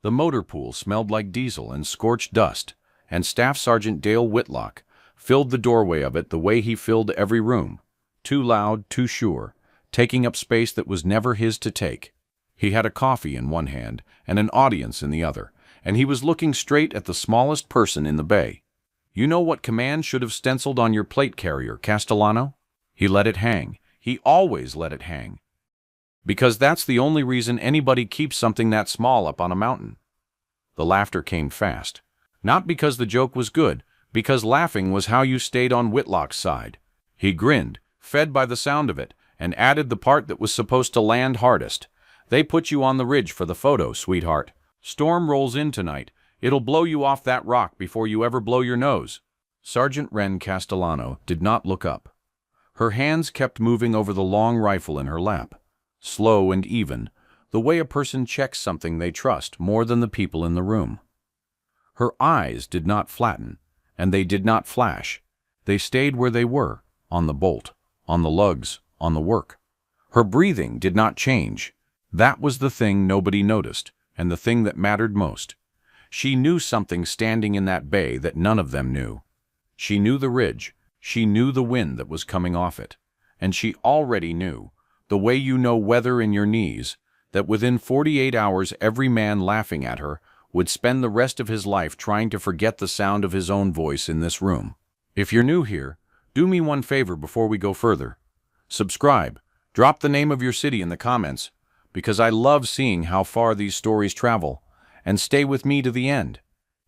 The motor pool smelled like diesel and scorched dust, and Staff Sergeant Dale Whitlock filled the doorway of it the way he filled every room. Too loud, too sure, taking up space that was never his to take. He had a coffee in one hand and an audience in the other, and he was looking straight at the smallest person in the bay. "You know what command should have stenciled on your plate carrier, Castellano?" He let it hang. He always let it hang. Because that's the only reason anybody keeps something that small up on a mountain. The laughter came fast. Not because the joke was good, because laughing was how you stayed on Whitlock's side. He grinned, fed by the sound of it, and added the part that was supposed to land hardest. "They put you on the ridge for the photo, sweetheart. Storm rolls in tonight. It'll blow you off that rock before you ever blow your nose." Sergeant Wren Castellano did not look up. Her hands kept moving over the long rifle in her lap. Slow and even, the way a person checks something they trust more than the people in the room. Her eyes did not flatten, and they did not flash. They stayed where they were, on the bolt, on the lugs, on the work. Her breathing did not change. That was the thing nobody noticed, and the thing that mattered most. She knew something standing in that bay that none of them knew. She knew the ridge. She knew the wind that was coming off it. And she already knew, the way you know weather in your knees, that within 48 hours every man laughing at her would spend the rest of his life trying to forget the sound of his own voice in this room. If you're new here, do me one favor before we go further. Subscribe, drop the name of your city in the comments, because I love seeing how far these stories travel, and stay with me to the end,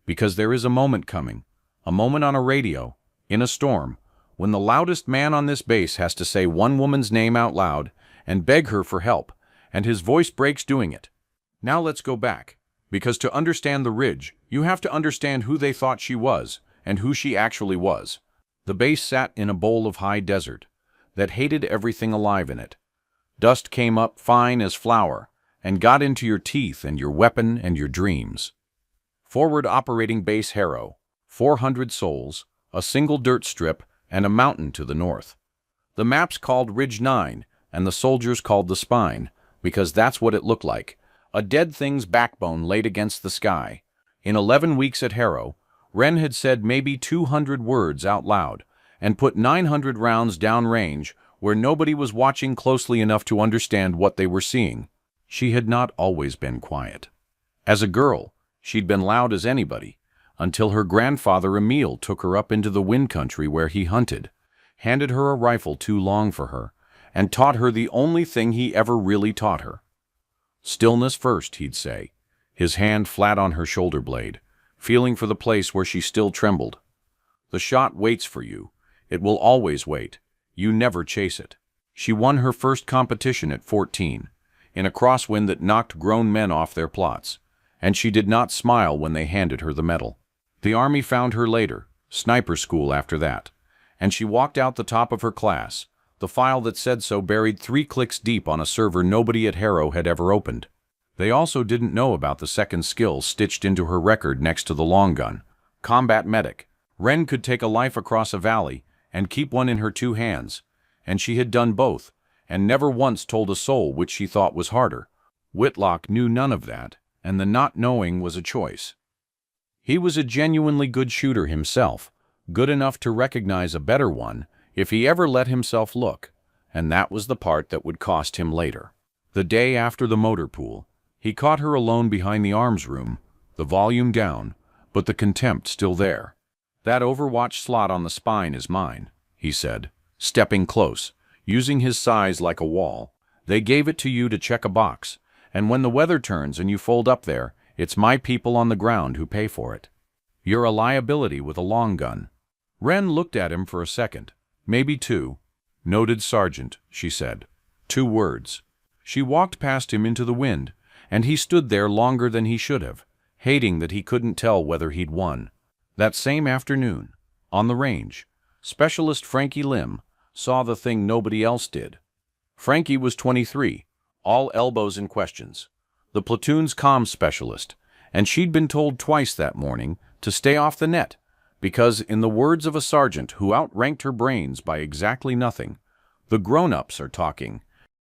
because there is a moment coming, a moment on a radio, in a storm, when the loudest man on this base has to say one woman's name out loud and beg her for help, and his voice breaks doing it. Now let's go back, because to understand the ridge, you have to understand who they thought she was and who she actually was. The base sat in a bowl of high desert that hated everything alive in it. Dust came up fine as flour and got into your teeth and your weapon and your dreams. Forward operating base Harrow, 400 souls, a single dirt strip, and a mountain to the north. The maps called Ridge 9, and the soldiers called the spine, because that's what it looked like, a dead thing's backbone laid against the sky. In 11 weeks at Harrow, Wren had said maybe 200 words out loud, and put 900 rounds downrange where nobody was watching closely enough to understand what they were seeing. She had not always been quiet. As a girl, she'd been loud as anybody, until her grandfather Emil took her up into the wind country where he hunted, handed her a rifle too long for her, and taught her the only thing he ever really taught her. "Stillness first," he'd say, his hand flat on her shoulder blade, feeling for the place where she still trembled. "The shot waits for you. It will always wait. You never chase it." She won her first competition at 14, in a crosswind that knocked grown men off their plots, and she did not smile when they handed her the medal. The Army found her later, sniper school after that, and she walked out the top of her class, the file that said so buried 3 clicks deep on a server nobody at Harrow had ever opened. They also didn't know about the second skill stitched into her record next to the long gun, combat medic. Wren could take a life across a valley and keep one in her 2 hands, and she had done both, and never once told a soul which she thought was harder. Whitlock knew none of that, and the not knowing was a choice. He was a genuinely good shooter himself, good enough to recognize a better one if he ever let himself look, and that was the part that would cost him later. The day after the motor pool, he caught her alone behind the arms room, the volume down, but the contempt still there. "That Overwatch slot on the spine is mine," he said, stepping close, using his size like a wall. "They gave it to you to check a box, and when the weather turns and you fold up there, it's my people on the ground who pay for it. You're a liability with a long gun." Wren looked at him for a second, maybe 2. "Noted sergeant," she said. 2 words. She walked past him into the wind, and he stood there longer than he should have, hating that he couldn't tell whether he'd won. That same afternoon, on the range, Specialist Frankie Lim saw the thing nobody else did. Frankie was 23, all elbows and questions, the platoon's comms specialist, and she'd been told twice that morning to stay off the net, because, in the words of a sergeant who outranked her brains by exactly nothing, "The grown-ups are talking."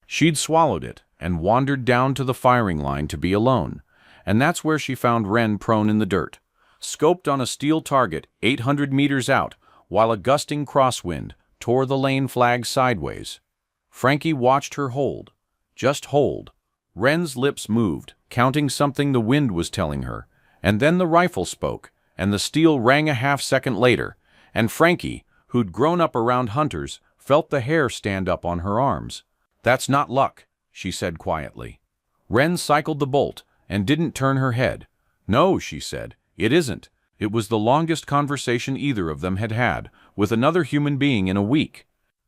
She'd swallowed it and wandered down to the firing line to be alone, And that's where she found Wren prone in the dirt, scoped on a steel target 800 meters out, while a gusting crosswind tore the lane flag sideways. Frankie watched her hold. Just hold. Wren's lips moved, counting something the wind was telling her, and then the rifle spoke, and the steel rang a half-second later, and Frankie, who'd grown up around hunters, felt the hair stand up on her arms. "That's not luck," she said quietly. Wren cycled the bolt and didn't turn her head. "No," she said, "it isn't." It was the longest conversation either of them had had with another human being in a week.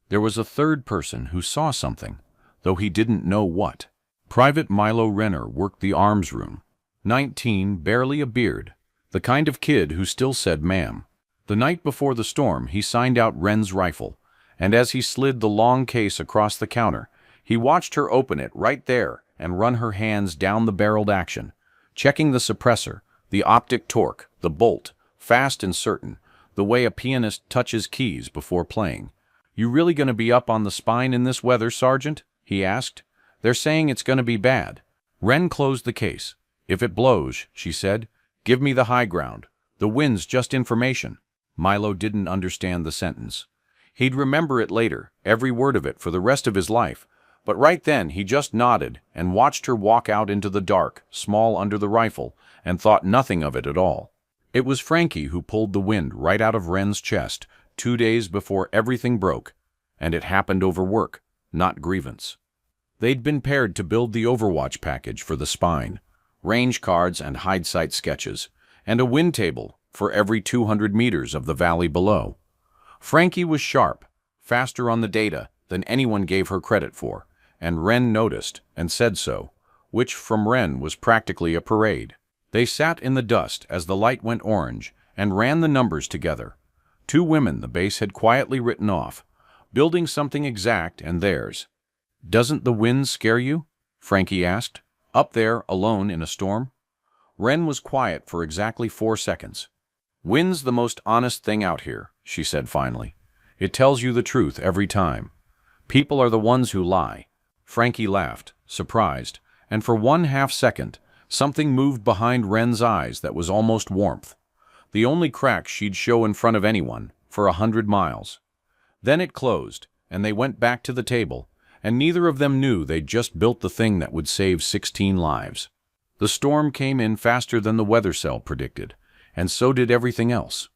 There was a third person who saw something, though he didn't know what. Private Milo Renner worked the arms room. 19, barely a beard, the kind of kid who still said ma'am. The night before the storm, he signed out Wren's rifle, and as he slid the long case across the counter, he watched her open it right there and run her hands down the barreled action, checking the suppressor, the optic torque, the bolt, fast and certain, the way a pianist touches keys before playing. "You really gonna be up on the spine in this weather, Sergeant?" he asked. "They're saying it's gonna be bad." Wren closed the case. "If it blows," she said, "give me the high ground. The wind's just information." Milo didn't understand the sentence. He'd remember it later, every word of it, for the rest of his life, but right then he just nodded and watched her walk out into the dark, small under the rifle, and thought nothing of it at all. It was Frankie who pulled the wind right out of Wren's chest 2 days before everything broke, and it happened over work, not grievance. They'd been paired to build the Overwatch package for the spine, range cards and hindsight sketches, and a wind table for every 200 meters of the valley below. Frankie was sharp, faster on the data than anyone gave her credit for, and Wren noticed and said so, which from Wren was practically a parade. They sat in the dust as the light went orange and ran the numbers together. 2 women the base had quietly written off, building something exact and theirs. "Doesn't the wind scare you?" Frankie asked. "Up there, alone in a storm?" Wren was quiet for exactly 4 seconds. "Wind's the most honest thing out here," she said finally. "It tells you the truth every time. People are the ones who lie." Frankie laughed, surprised, and for 1/2 second, something moved behind Wren's eyes that was almost warmth. The only crack she'd show in front of anyone for 100 miles. Then it closed, and they went back to the table, and neither of them knew they'd just built the thing that would save 16 lives. The storm came in faster than the weather cell predicted, and so did everything else.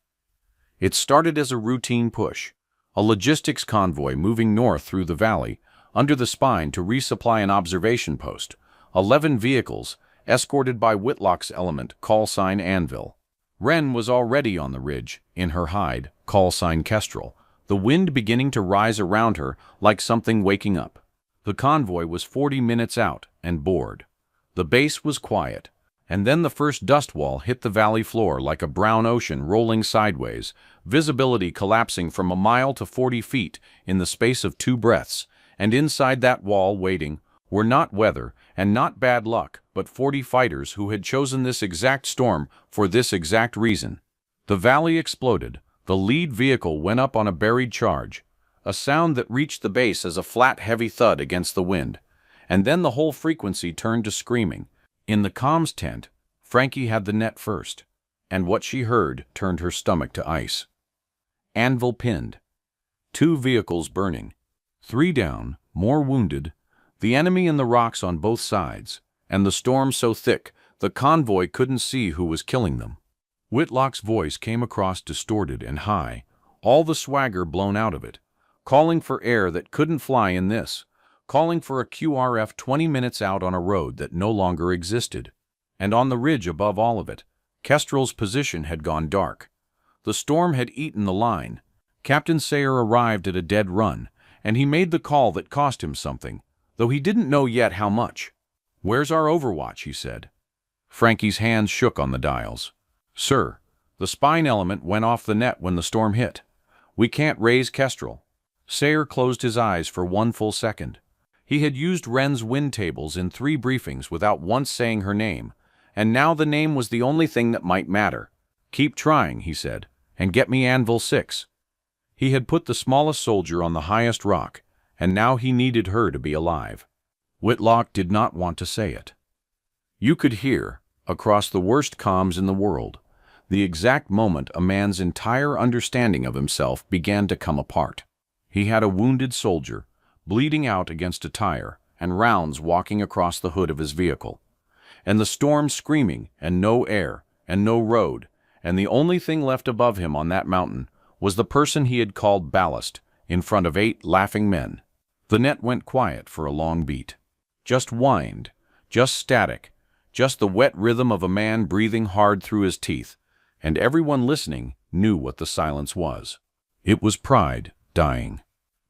It started as a routine push, a logistics convoy moving north through the valley, under the spine to resupply an observation post, 11 vehicles, escorted by Whitlock's element, call sign Anvil. Wren was already on the ridge, in her hide, call sign Kestrel, the wind beginning to rise around her like something waking up. The convoy was 40 minutes out and bored. The base was quiet, and then the first dust wall hit the valley floor like a brown ocean rolling sideways, visibility collapsing from a mile to 40 feet in the space of 2 breaths, and inside that wall waiting were not weather and not bad luck, but 40 fighters who had chosen this exact storm for this exact reason. The valley exploded. The lead vehicle went up on a buried charge, a sound that reached the base as a flat, heavy thud against the wind, and then the whole frequency turned to screaming. In the comms tent, Frankie had the net first, and what she heard turned her stomach to ice. Anvil pinned. 2 vehicles burning. 3 down, more wounded, the enemy in the rocks on both sides, and the storm so thick the convoy couldn't see who was killing them. Whitlock's voice came across distorted and high, all the swagger blown out of it, calling for air that couldn't fly in this, calling for a QRF 20 minutes out on a road that no longer existed. And on the ridge above all of it, Kestrel's position had gone dark. The storm had eaten the line. Captain Sayer arrived at a dead run, and he made the call that cost him something, though he didn't know yet how much. "Where's our Overwatch?" he said. Frankie's hands shook on the dials. "Sir, the spine element went off the net when the storm hit. We can't raise Kestrel." Sayer closed his eyes for 1 full second. He had used Wren's wind tables in 3 briefings without once saying her name, and now the name was the only thing that might matter. "Keep trying," he said, "and get me Anvil 6. He had put the smallest soldier on the highest rock, and now he needed her to be alive. Whitlock did not want to say it. You could hear, across the worst comms in the world, the exact moment a man's entire understanding of himself began to come apart. He had a wounded soldier, bleeding out against a tire, and rounds walking across the hood of his vehicle. And the storm screaming, and no air, and no road, and the only thing left above him on that mountain was the person he had called ballast, in front of 8 laughing men. The net went quiet for a long beat. Just whined, just static, just the wet rhythm of a man breathing hard through his teeth, and everyone listening knew what the silence was. It was pride dying.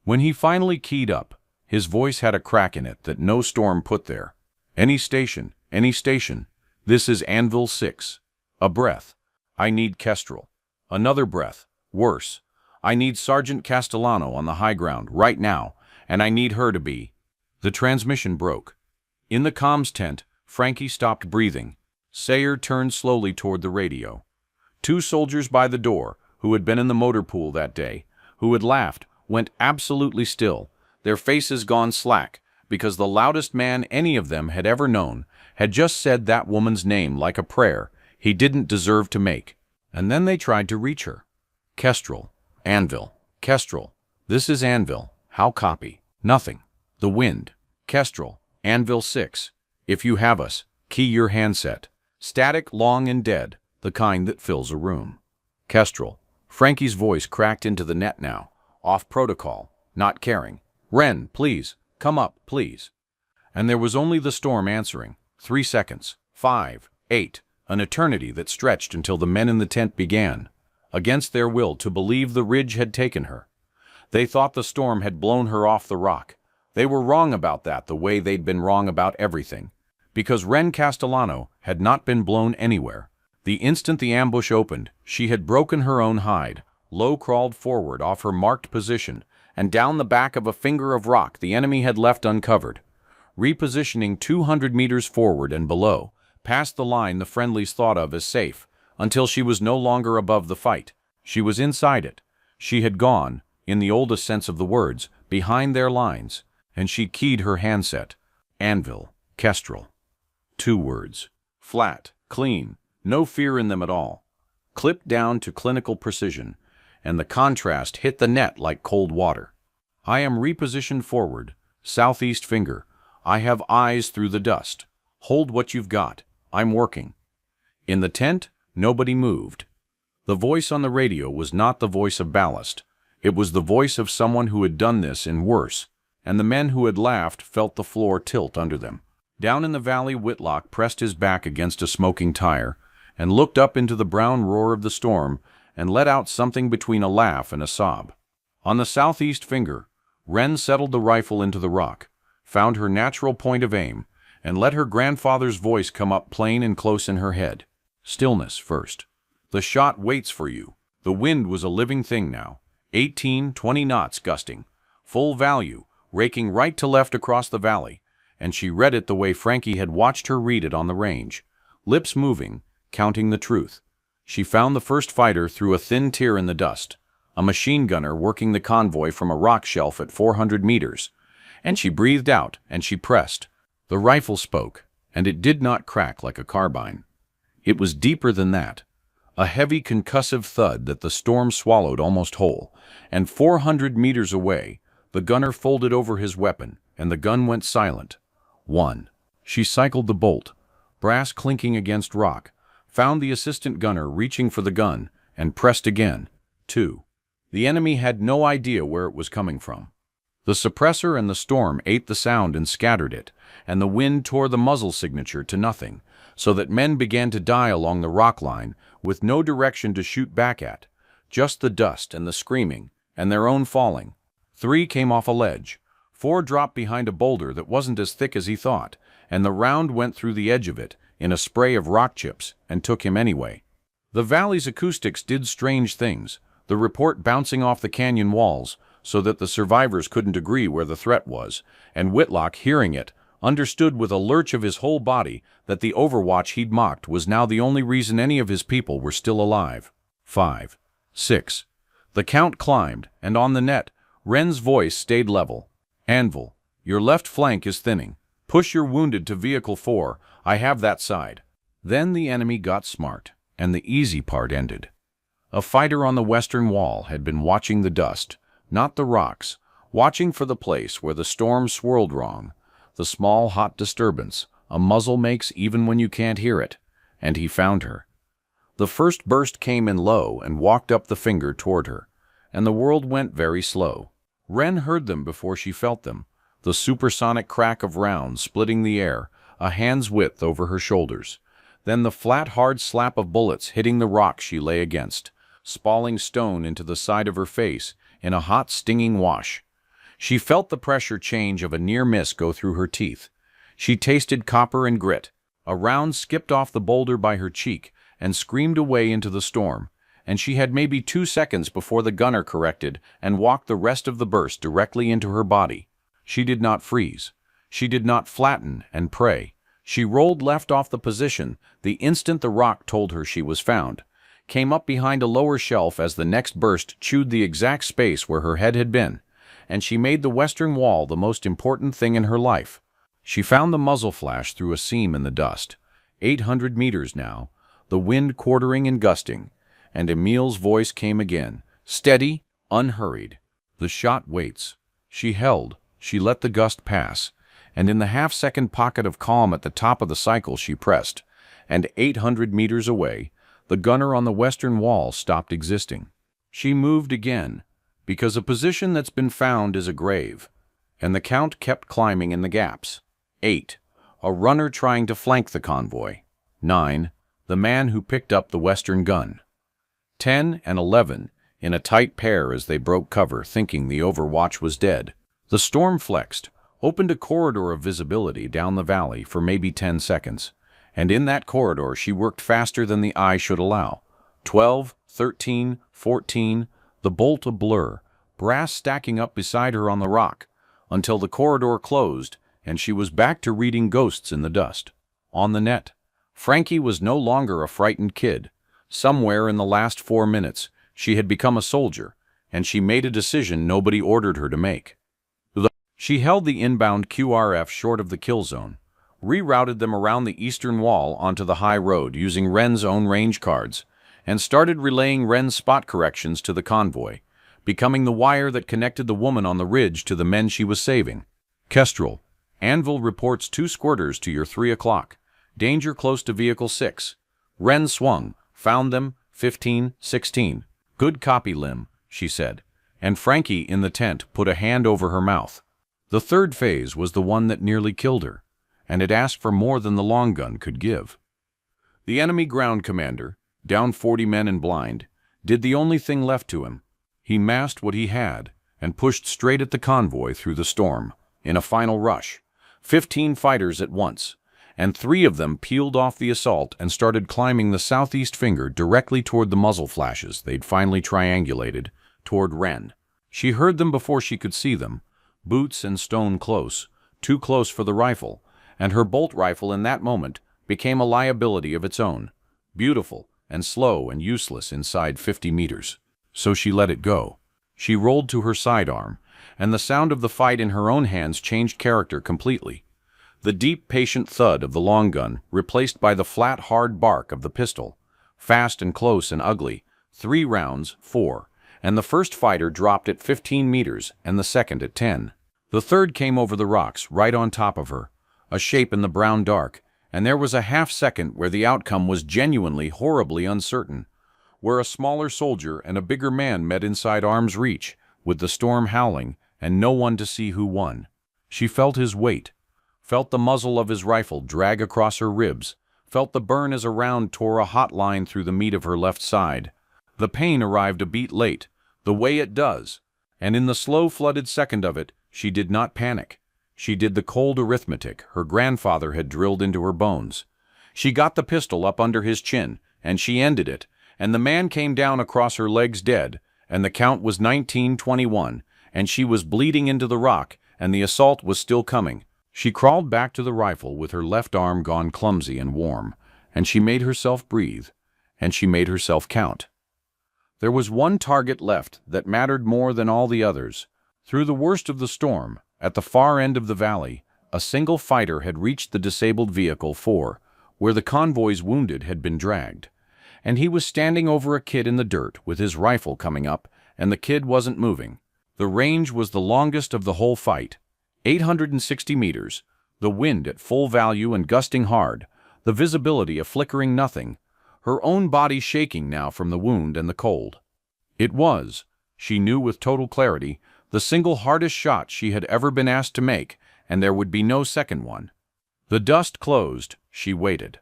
When he finally keyed up, his voice had a crack in it that no storm put there. Any station, this is Anvil 6. A breath. I need Kestrel. Another breath. Worse. I need Sergeant Castellano on the high ground right now, and I need her to be. The transmission broke. In the comms tent, Frankie stopped breathing. Sayer turned slowly toward the radio. 2 soldiers by the door, who had been in the motor pool that day, who had laughed, went absolutely still, their faces gone slack, because the loudest man any of them had ever known had just said that woman's name like a prayer he didn't deserve to make. And then they tried to reach her. Kestrel. Anvil. Kestrel. This is Anvil. How copy? Nothing. The wind. Kestrel. Anvil 6. If you have us, key your handset. Static, long and dead, the kind that fills a room. Kestrel. Frankie's voice cracked into the net now. Off protocol. Not caring. Ren, please. Come up, please. And there was only the storm answering. 3 seconds. 5. 8. An eternity that stretched until the men in the tent began, against their will, to believe the ridge had taken her. They thought the storm had blown her off the rock. They were wrong about that the way they'd been wrong about everything. Because Ren Castellano had not been blown anywhere. The instant the ambush opened, she had broken her own hide, low-crawled forward off her marked position, and down the back of a finger of rock the enemy had left uncovered, repositioning 200 meters forward and below, past the line the friendlies thought of as safe, until she was no longer above the fight. She was inside it. She had gone, in the oldest sense of the words, behind their lines, and she keyed her handset. Anvil. Kestrel. 2 words. Flat, clean, no fear in them at all. Clipped down to clinical precision, and the contrast hit the net like cold water. I am repositioned forward, southeast finger. I have eyes through the dust. Hold what you've got. I'm working. In the tent, nobody moved. The voice on the radio was not the voice of ballast. It was the voice of someone who had done this and worse, and the men who had laughed felt the floor tilt under them. Down in the valley, Whitlock pressed his back against a smoking tire and looked up into the brown roar of the storm and let out something between a laugh and a sob. On the southeast finger, Wren settled the rifle into the rock, found her natural point of aim, and let her grandfather's voice come up plain and close in her head. Stillness first. The shot waits for you. The wind was a living thing now. 18, 20 knots gusting. Full value, raking right to left across the valley, and she read it the way Frankie had watched her read it on the range. Lips moving, counting the truth. She found the first fighter through a thin tear in the dust, a machine gunner working the convoy from a rock shelf at 400 meters. And she breathed out, and she pressed. The rifle spoke, and it did not crack like a carbine. It was deeper than that. A heavy concussive thud that the storm swallowed almost whole, and 400 meters away, the gunner folded over his weapon, and the gun went silent. 1. She cycled the bolt, brass clinking against rock, found the assistant gunner reaching for the gun, and pressed again. 2. The enemy had no idea where it was coming from. The suppressor and the storm ate the sound and scattered it, and the wind tore the muzzle signature to nothing, so that men began to die along the rock line with no direction to shoot back at, just the dust and the screaming, and their own falling. 3 came off a ledge. 4 dropped behind a boulder that wasn't as thick as he thought, and the round went through the edge of it in a spray of rock chips and took him anyway. The valley's acoustics did strange things, the report bouncing off the canyon walls so that the survivors couldn't agree where the threat was, and Whitlock, hearing it, understood with a lurch of his whole body that the overwatch he'd mocked was now the only reason any of his people were still alive. 5. 6. The count climbed, and on the net, Wren's voice stayed level. Anvil, your left flank is thinning. Push your wounded to Vehicle 4, I have that side. Then the enemy got smart, and the easy part ended. A fighter on the western wall had been watching the dust, not the rocks, watching for the place where the storm swirled wrong, the small hot disturbance a muzzle makes even when you can't hear it, and he found her. The first burst came in low and walked up the finger toward her, and the world went very slow. Wren heard them before she felt them, the supersonic crack of rounds splitting the air, a hand's width over her shoulders. Then the flat, hard slap of bullets hitting the rock she lay against, spalling stone into the side of her face in a hot, stinging wash. She felt the pressure change of a near miss go through her teeth. She tasted copper and grit. A round skipped off the boulder by her cheek and screamed away into the storm, and she had maybe 2 seconds before the gunner corrected and walked the rest of the burst directly into her body. She did not freeze. She did not flatten and pray. She rolled left off the position the instant the rock told her she was found, came up behind a lower shelf as the next burst chewed the exact space where her head had been, and she made the western wall the most important thing in her life. She found the muzzle flash through a seam in the dust. 800 meters now, the wind quartering and gusting, and Emil's voice came again, steady, unhurried. The shot waits. She held, she let the gust pass, and in the half-second pocket of calm at the top of the cycle she pressed, and 800 meters away, the gunner on the western wall stopped existing. She moved again, because a position that's been found is a grave, and the count kept climbing in the gaps. 8. A runner trying to flank the convoy. 9. The man who picked up the western gun. 10 and 11, in a tight pair as they broke cover, thinking the overwatch was dead. The storm flexed, opened a corridor of visibility down the valley for maybe 10 seconds, and in that corridor she worked faster than the eye should allow. 12, 13, 14, the bolt a blur, brass stacking up beside her on the rock, until the corridor closed and she was back to reading ghosts in the dust. On the net, Frankie was no longer a frightened kid. Somewhere in the last 4 minutes, she had become a soldier, and she made a decision nobody ordered her to make. She held the inbound QRF short of the kill zone, rerouted them around the eastern wall onto the high road using Wren's own range cards, and started relaying Wren's spot corrections to the convoy, becoming the wire that connected the woman on the ridge to the men she was saving. Kestrel, Anvil reports 2 squirters to your 3 o'clock. Danger close to Vehicle 6. Wren swung, found them, 15, 16. Good copy, Lim, she said, and Frankie in the tent put a hand over her mouth. The third phase was the one that nearly killed her, and it asked for more than the long gun could give. The enemy ground commander, down 40 men and blind, did the only thing left to him. He massed what he had and pushed straight at the convoy through the storm, in a final rush. 15 fighters at once, and 3 of them peeled off the assault and started climbing the southeast finger directly toward the muzzle flashes they'd finally triangulated, toward Wren. She heard them before she could see them, boots and stone close, too close for the rifle, and her bolt rifle in that moment became a liability of its own, beautiful and slow and useless inside 50 meters. So she let it go. She rolled to her sidearm, and the sound of the fight in her own hands changed character completely. The deep, patient thud of the long gun replaced by the flat, hard bark of the pistol. Fast and close and ugly. 3 rounds, 4, and the first fighter dropped at 15 meters and the second at 10. The third came over the rocks, right on top of her, a shape in the brown dark, and there was a half-second where the outcome was genuinely, horribly uncertain, where a smaller soldier and a bigger man met inside arm's reach, with the storm howling, and no one to see who won. She felt his weight, felt the muzzle of his rifle drag across her ribs, felt the burn as a round tore a hot line through the meat of her left side. The pain arrived a beat late, the way it does, and in the slow flooded second of it, she did not panic. She did the cold arithmetic her grandfather had drilled into her bones. She got the pistol up under his chin, and she ended it, and the man came down across her legs dead, and the count was 19-21, and she was bleeding into the rock, and the assault was still coming. She crawled back to the rifle with her left arm gone clumsy and warm, and she made herself breathe, and she made herself count. There was one target left that mattered more than all the others. Through the worst of the storm, at the far end of the valley, a single fighter had reached the disabled Vehicle 4, where the convoy's wounded had been dragged. And he was standing over a kid in the dirt with his rifle coming up, and the kid wasn't moving. The range was the longest of the whole fight, 860 meters, the wind at full value and gusting hard, the visibility a flickering nothing, her own body shaking now from the wound and the cold. It was, she knew with total clarity, the single hardest shot she had ever been asked to make, and there would be no second one. The dust closed, she waited.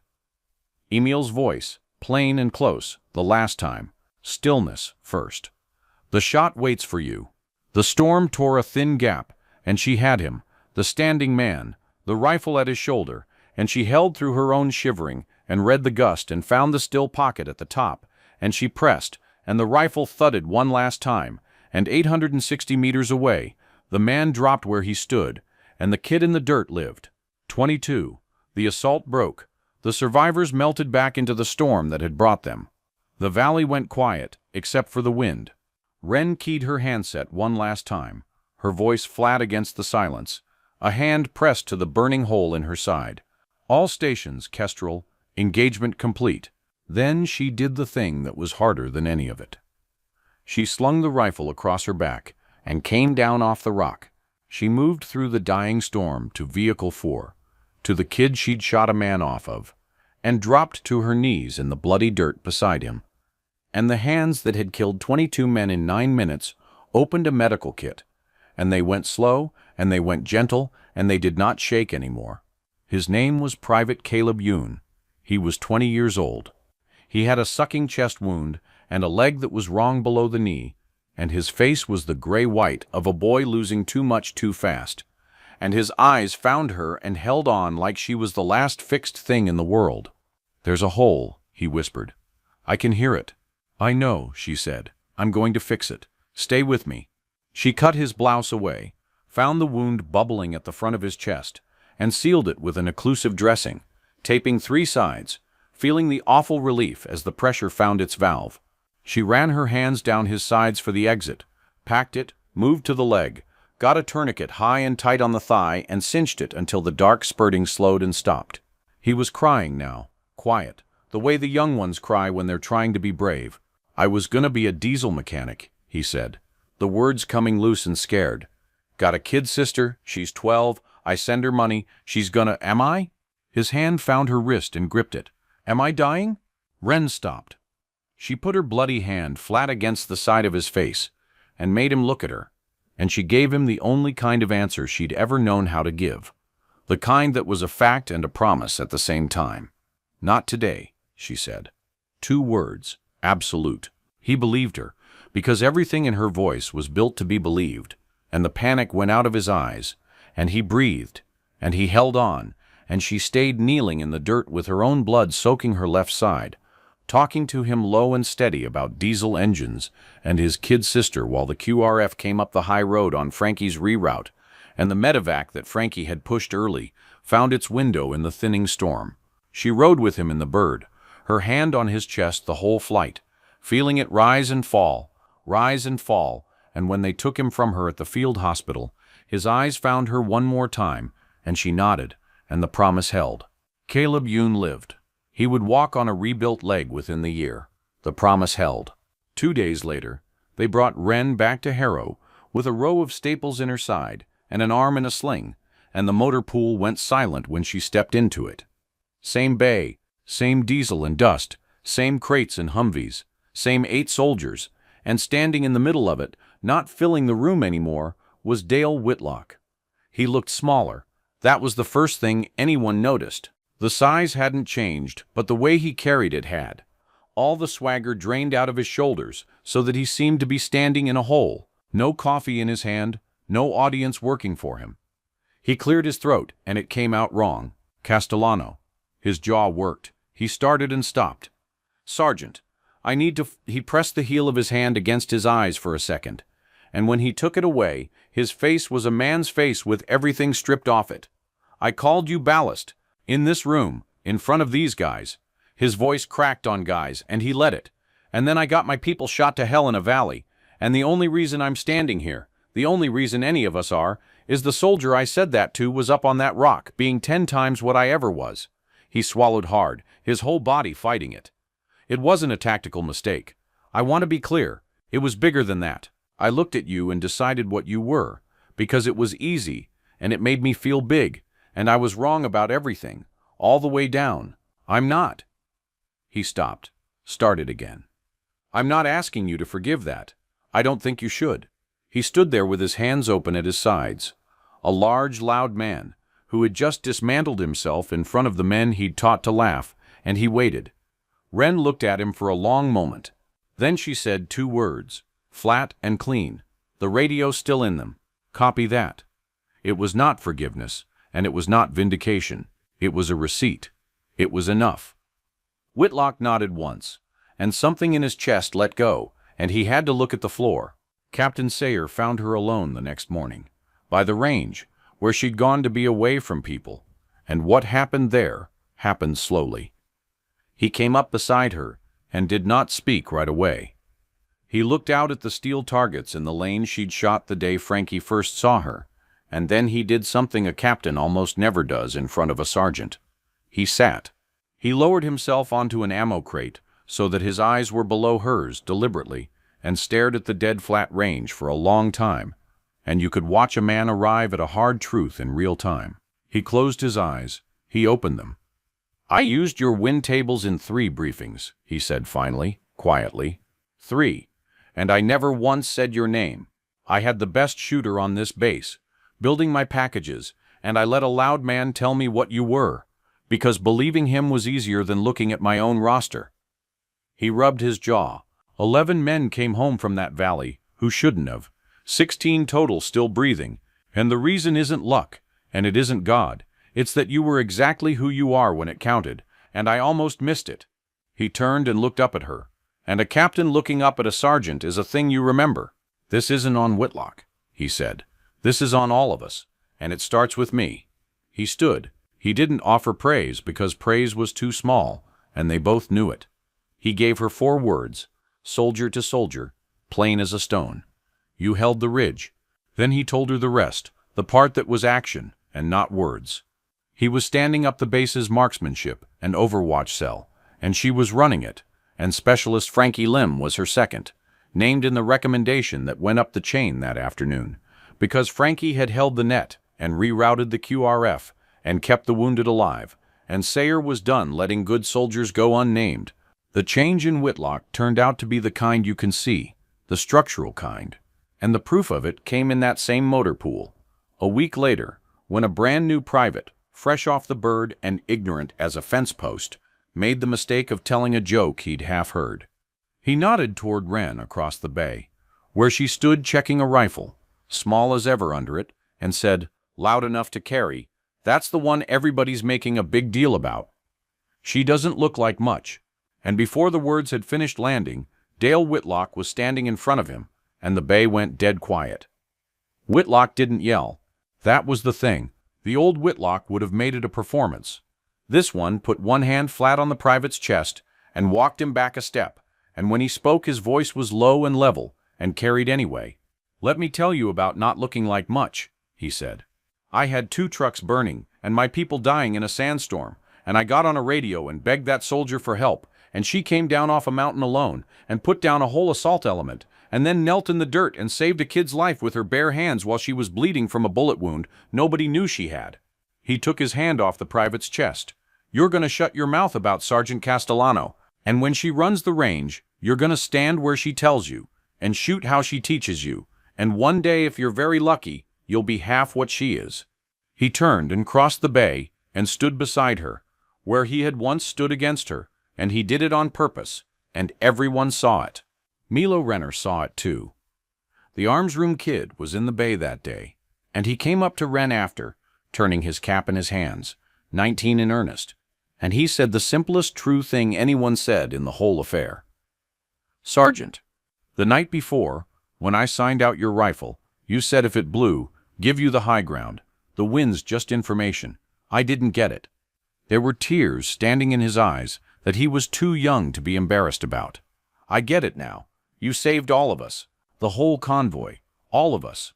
Emil's voice, plain and close, the last time. Stillness first. The shot waits for you. The storm tore a thin gap, and she had him, the standing man, the rifle at his shoulder, and she held through her own shivering, and read the gust and found the still pocket at the top, and she pressed, and the rifle thudded one last time, and 860 meters away, the man dropped where he stood, and the kid in the dirt lived. 22. The assault broke. The survivors melted back into the storm that had brought them. The valley went quiet, except for the wind. Wren keyed her handset one last time, her voice flat against the silence, a hand pressed to the burning hole in her side. All stations, Kestrel, engagement complete. Then she did the thing that was harder than any of it. She slung the rifle across her back and came down off the rock. She moved through the dying storm to Vehicle 4, to the kid she'd shot a man off of, and dropped to her knees in the bloody dirt beside him. And the hands that had killed 22 men in 9 minutes opened a medical kit, and they went slow, and they went gentle, and they did not shake anymore. His name was Private Caleb Youn. He was 20 years old. He had a sucking chest wound and a leg that was wrong below the knee, and his face was the gray-white of a boy losing too much too fast, and his eyes found her and held on like she was the last fixed thing in the world. "There's a hole," he whispered. "I can hear it." "I know," she said. "I'm going to fix it. Stay with me." She cut his blouse away, found the wound bubbling at the front of his chest, and sealed it with an occlusive dressing, taping 3 sides, feeling the awful relief as the pressure found its valve. She ran her hands down his sides for the exit, packed it, moved to the leg, got a tourniquet high and tight on the thigh, and cinched it until the dark spurting slowed and stopped. He was crying now, quiet, the way the young ones cry when they're trying to be brave. "I was gonna be a diesel mechanic," he said, the words coming loose and scared. "Got a kid sister, she's 12, I send her money, she's gonna— Am I?" His hand found her wrist and gripped it. "Am I dying?" Wren stopped. She put her bloody hand flat against the side of his face and made him look at her, and she gave him the only kind of answer she'd ever known how to give, the kind that was a fact and a promise at the same time. "Not today," she said. 2 words, absolute. He believed her, because everything in her voice was built to be believed, and the panic went out of his eyes, and he breathed, and he held on, and she stayed kneeling in the dirt with her own blood soaking her left side, talking to him low and steady about diesel engines and his kid sister while the QRF came up the high road on Frankie's reroute, and the medevac that Frankie had pushed early found its window in the thinning storm. She rode with him in the bird, her hand on his chest the whole flight, feeling it rise and fall, and when they took him from her at the field hospital, his eyes found her one more time, and she nodded, and the promise held. Caleb Youn lived. He would walk on a rebuilt leg within the year. The promise held. 2 days later, they brought Wren back to Harrow with a row of staples in her side and an arm in a sling, and the motor pool went silent when she stepped into it. Same bay, same diesel and dust, same crates and Humvees, same 8 soldiers, and standing in the middle of it, not filling the room anymore, was Dale Whitlock. He looked smaller. That was the first thing anyone noticed. The size hadn't changed, but the way he carried it had. All the swagger drained out of his shoulders so that he seemed to be standing in a hole. No coffee in his hand, no audience working for him. He cleared his throat, and it came out wrong. Castellano. His jaw worked. He started and stopped. "Sergeant, I need to—" He pressed the heel of his hand against his eyes for a second, and when he took it away, his face was a man's face with everything stripped off it. "I called you ballast. In this room, in front of these guys." His voice cracked on guys, and he let it. "And then I got my people shot to hell in a valley, and the only reason I'm standing here, the only reason any of us are, is the soldier I said that to was up on that rock, being 10 times what I ever was. He swallowed hard, his whole body fighting it. It wasn't a tactical mistake. I want to be clear. It was bigger than that. I looked at you and decided what you were, because it was easy, and it made me feel big, and I was wrong about everything, all the way down. I'm not. He stopped, started again. I'm not asking you to forgive that. I don't think you should. He stood there with his hands open at his sides, a large, loud man, who had just dismantled himself in front of the men he'd taught to laugh, and he waited. Wren looked at him for a long moment. Then she said 2 words, flat and clean. The radio still in them. Copy that. It was not forgiveness, and it was not vindication. It was a receipt. It was enough. Whitlock nodded once, and something in his chest let go, and he had to look at the floor. Captain Sayer found her alone the next morning, by the range, where she'd gone to be away from people, and what happened there happened slowly. He came up beside her and did not speak right away. He looked out at the steel targets in the lane she'd shot the day Frankie first saw her, and then he did something a captain almost never does in front of a sergeant. He sat. He lowered himself onto an ammo crate so that his eyes were below hers deliberately, and stared at the dead flat range for a long time, and you could watch a man arrive at a hard truth in real time. He closed his eyes. He opened them. I used your wind tables in 3 briefings, he said finally, quietly. 3. And I never once said your name. I had the best shooter on this base, building my packages, and I let a loud man tell me what you were, because believing him was easier than looking at my own roster. He rubbed his jaw. 11 men came home from that valley who shouldn't have. 16 total still breathing. And the reason isn't luck, and it isn't God. It's that you were exactly who you are when it counted, and I almost missed it. He turned and looked up at her. And a captain looking up at a sergeant is a thing you remember. This isn't on Whitlock, he said. This is on all of us, and it starts with me. He stood. He didn't offer praise because praise was too small, and they both knew it. He gave her 4 words, soldier to soldier, plain as a stone. You held the ridge. Then he told her the rest, the part that was action and not words. He was standing up the base's marksmanship and overwatch cell, and she was running it, and Specialist Frankie Lim was her second, named in the recommendation that went up the chain that afternoon, because Frankie had held the net and rerouted the QRF and kept the wounded alive, and Sayer was done letting good soldiers go unnamed. The change in Whitlock turned out to be the kind you can see, the structural kind, and the proof of it came in that same motor pool. A week later, when a brand new private, fresh off the bird and ignorant as a fence post, made the mistake of telling a joke he'd half heard. He nodded toward Wren across the bay, where she stood checking a rifle, small as ever under it, and said, loud enough to carry, "That's the one everybody's making a big deal about. She doesn't look like much." And before the words had finished landing, Dale Whitlock was standing in front of him, and the bay went dead quiet. Whitlock didn't yell. That was the thing. The old Whitlock would have made it a performance. This one put one hand flat on the private's chest and walked him back a step, and when he spoke his voice was low and level, and carried anyway. "Let me tell you about not looking like much," he said. "I had 2 trucks burning, and my people dying in a sandstorm, and I got on a radio and begged that soldier for help, and she came down off a mountain alone, and put down a whole assault element, and then knelt in the dirt and saved a kid's life with her bare hands while she was bleeding from a bullet wound nobody knew she had." He took his hand off the private's chest. "You're going to shut your mouth about Sergeant Castellano, and when she runs the range, you're going to stand where she tells you, and shoot how she teaches you, and one day, if you're very lucky, you'll be half what she is." He turned and crossed the bay and stood beside her, where he had once stood against her, and he did it on purpose, and everyone saw it. Milo Renner saw it too. The Arms Room Kid was in the bay that day, and he came up to Wren after, turning his cap in his hands, 19 in earnest, and he said the simplest true thing anyone said in the whole affair. "Sergeant, the night before, when I signed out your rifle, you said if it blew, give you the high ground. The wind's just information. I didn't get it." There were tears standing in his eyes that he was too young to be embarrassed about. "I get it now. You saved all of us. The whole convoy. All of us."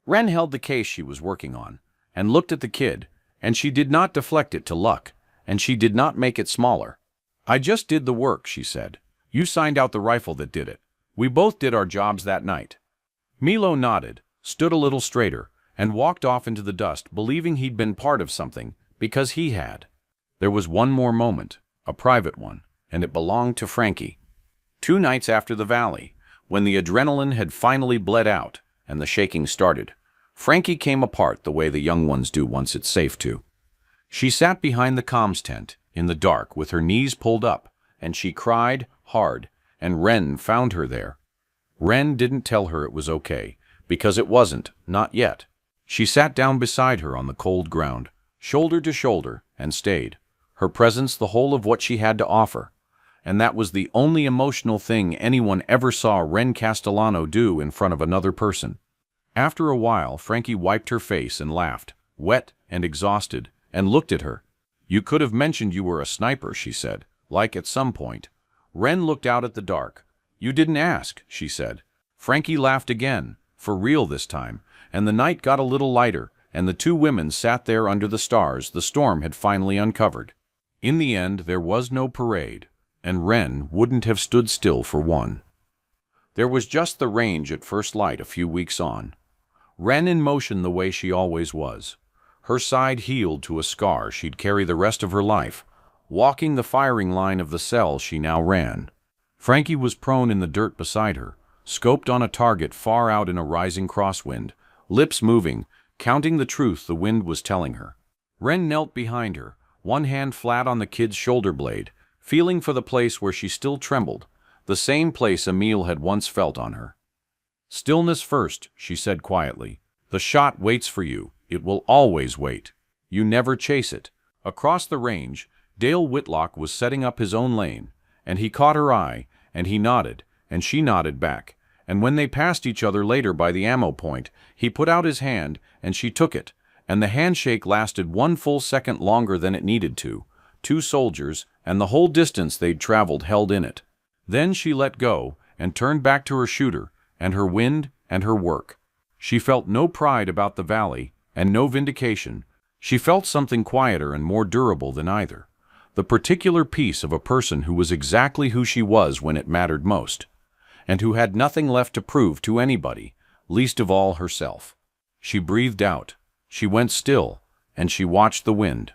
Wren held the case she was working on, and looked at the kid, and she did not deflect it to luck, and she did not make it smaller. "I just did the work," she said. "You signed out the rifle that did it. We both did our jobs that night." Milo nodded, stood a little straighter, and walked off into the dust, believing he'd been part of something, because he had. There was one more moment, a private one, and it belonged to Frankie. 2 nights after the valley, when the adrenaline had finally bled out and the shaking started, Frankie came apart the way the young ones do once it's safe to. She sat behind the comms tent, in the dark, with her knees pulled up, and she cried hard, and Ren found her there. Ren didn't tell her it was okay, because it wasn't, not yet. She sat down beside her on the cold ground, shoulder to shoulder, and stayed, her presence the whole of what she had to offer. And that was the only emotional thing anyone ever saw Ren Castellano do in front of another person. After a while, Frankie wiped her face and laughed, wet and exhausted, and looked at her. "You could have mentioned you were a sniper," she said, "like at some point." Ren looked out at the dark. "You didn't ask," she said. Frankie laughed again, for real this time, and the night got a little lighter, and the 2 women sat there under the stars the storm had finally uncovered. In the end, there was no parade, and Ren wouldn't have stood still for one. There was just the range at first light a few weeks on. Ren in motion the way she always was. Her side healed to a scar she'd carry the rest of her life, walking the firing line of the cell she now ran. Frankie was prone in the dirt beside her, scoped on a target far out in a rising crosswind, lips moving, counting the truth the wind was telling her. Ren knelt behind her, one hand flat on the kid's shoulder blade, feeling for the place where she still trembled, the same place Emil had once felt on her. "Stillness first," she said quietly. "The shot waits for you. It will always wait. You never chase it." Across the range, Dale Whitlock was setting up his own lane, and he caught her eye, and he nodded, and she nodded back, and when they passed each other later by the ammo point, he put out his hand, and she took it, and the handshake lasted 1 full second longer than it needed to. 2 soldiers, and the whole distance they'd traveled held in it. Then she let go, and turned back to her shooter, and her wind, and her work. She felt no pride about the valley, and no vindication. She felt something quieter and more durable than either. The particular peace of a person who was exactly who she was when it mattered most, and who had nothing left to prove to anybody, least of all herself. She breathed out. She went still, and she watched the wind.